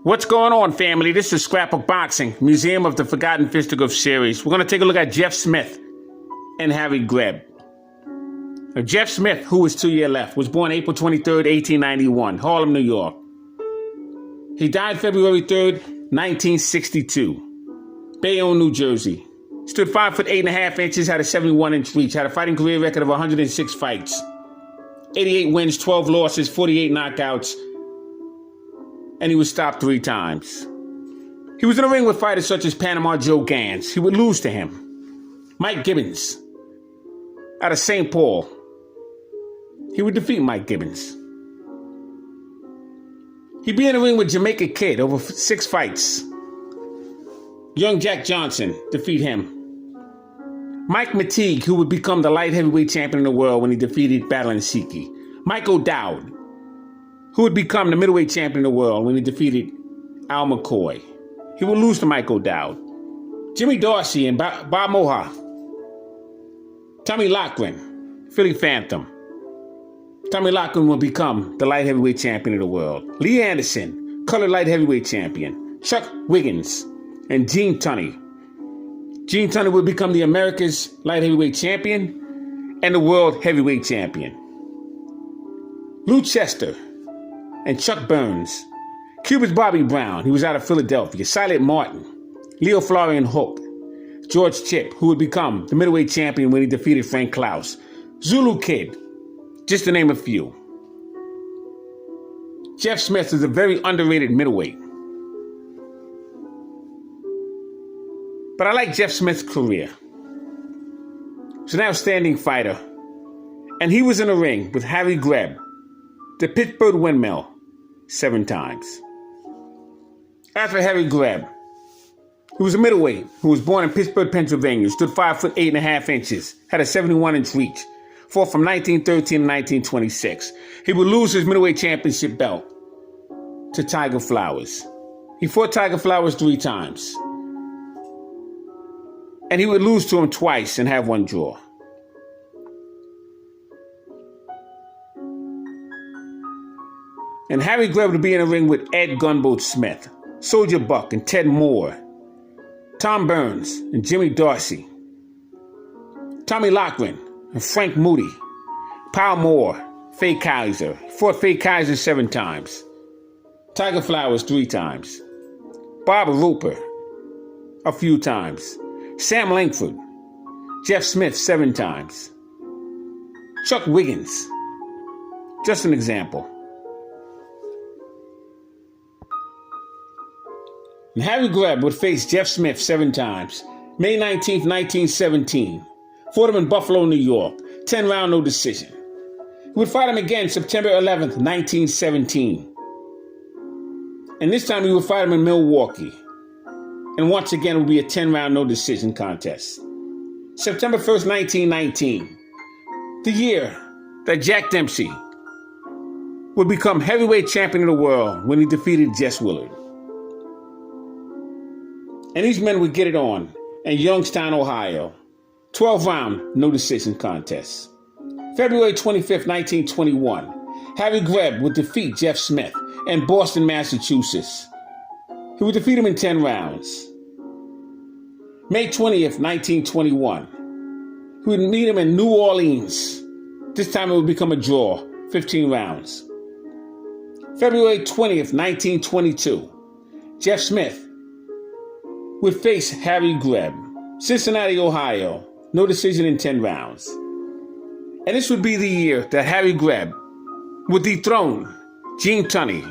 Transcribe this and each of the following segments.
What's going on, family? This is Scrapbook Boxing, Museum of the Forgotten Fisticuffs series. We're going to take a look at Jeff Smith and Harry Greb. Now, Jeff Smith, who was 2 years left, was born April 23rd, 1891, Harlem, New York. He died February 3rd, 1962, Bayonne, New Jersey. Stood 5 foot 8.5 inches, had a 71-inch reach, had a fighting career record of 106 fights, 88 wins, 12 losses, 48 knockouts, and he was stopped 3 times. He was in a ring with fighters such as Panama Joe Gans. He would lose to him. Mike Gibbons, out of St. Paul. He would defeat Mike Gibbons. He'd be in a ring with Jamaica Kid over 6 fights. Young Jack Johnson, defeat him. Mike Mateague, who would become the light heavyweight champion in the world when he defeated Balansiki. Mike O'Dowd, who would become the middleweight champion in the world when he defeated Al McCoy. He would lose to Mike O'Dowd. Jimmy Dorsey and Bob Moha. Tommy Loughran, Philly Phantom. Tommy Loughran will become the light heavyweight champion of the world. Lee Anderson, colored light heavyweight champion. Chuck Wiggins and Gene Tunney. Gene Tunney will become the America's light heavyweight champion and the world heavyweight champion. Lou Chester and Chuck Burns. Cuba's Bobby Brown, he was out of Philadelphia. Silent Martin, Leo Florian Hook, George Chip, who would become the middleweight champion when he defeated Frank Klaus. Zulu Kid, just to name a few. Jeff Smith is a very underrated middleweight. But I like Jeff Smith's career. He's an outstanding fighter. And he was in a ring with Harry Greb, the Pittsburgh Windmill, 7 times. As for Harry Greb, he was a middleweight who was born in Pittsburgh, Pennsylvania, stood 5 foot 8.5 inches, had a 71-inch reach, fought from 1913 to 1926. He would lose his middleweight championship belt to Tiger Flowers. He fought Tiger Flowers 3 times. And he would lose to him twice and have 1 draw. And Harry Greb would be in a ring with Ed Gunboat Smith, Soldier Buck and Ted Moore, Tom Burns and Jimmy Dorsey, Tommy Loughran and Frank Moody, Paul Moore, Faye Kaiser. He fought Faye Kaiser 7 times. Tiger Flowers 3 times. Bob Roper a few times. Sam Langford, Jeff Smith 7 times. Chuck Wiggins, just an example. And Harry Greb would face Jeff Smith 7 times. May 19th, 1917. Fought him in Buffalo, New York. 10-round, no decision. He would fight him again September 11th, 1917. And this time he would fight him in Milwaukee. And once again, it would be a 10-round, no decision contest. September 1st, 1919. The year that Jack Dempsey would become heavyweight champion of the world when he defeated Jess Willard. And these men would get it on in Youngstown, Ohio. 12-round, no decision contest. February 25th, 1921. Harry Greb would defeat Jeff Smith in Boston, Massachusetts. He would defeat him in 10 rounds. May 20th, 1921. He would meet him in New Orleans. This time it would become a draw, 15 rounds. February 20th, 1922. Jeff Smith would face Harry Greb, Cincinnati, Ohio. No decision in 10 rounds. And this would be the year that Harry Greb would dethrone Gene Tunney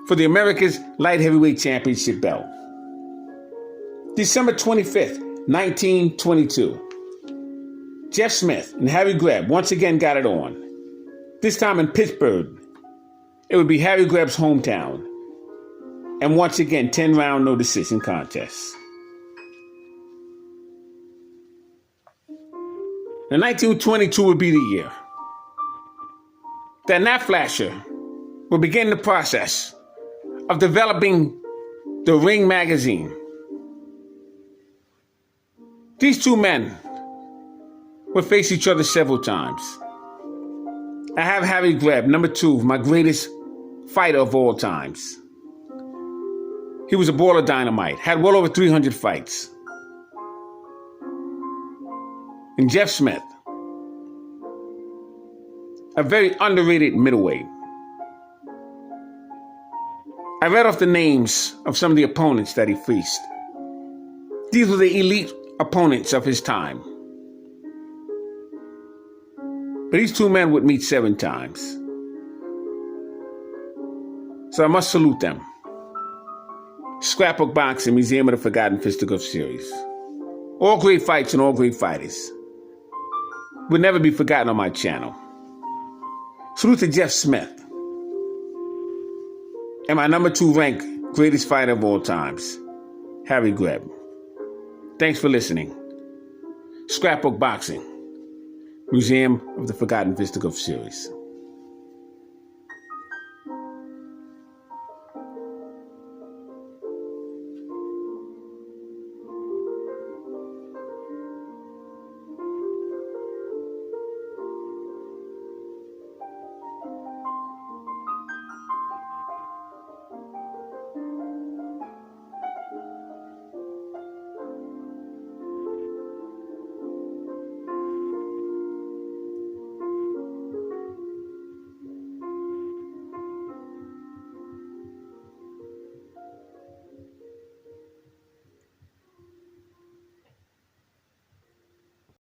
for the America's Light Heavyweight Championship belt. December 25th, 1922. Jeff Smith and Harry Greb once again got it on. This time in Pittsburgh. It would be Harry Greb's hometown. And once again, 10-round, no decision contest. And 1922 would be the year that Nat Flasher would begin the process of developing the Ring magazine. These 2 men would face each other several times. I have Harry Greb, number 2, my greatest fighter of all times. He was a ball of dynamite, had well over 300 fights. And Jeff Smith, a very underrated middleweight. I read off the names of some of the opponents that he faced. These were the elite opponents of his time. But these two men would meet 7 times. So I must salute them. Scrapbook Boxing, Museum of the Forgotten Fisticuffs series. All great fights and all great fighters. Would never be forgotten on my channel. Salute to Jeff Smith. And my number 2 ranked greatest fighter of all times, Harry Greb. Thanks for listening. Scrapbook Boxing, Museum of the Forgotten Fisticuffs series.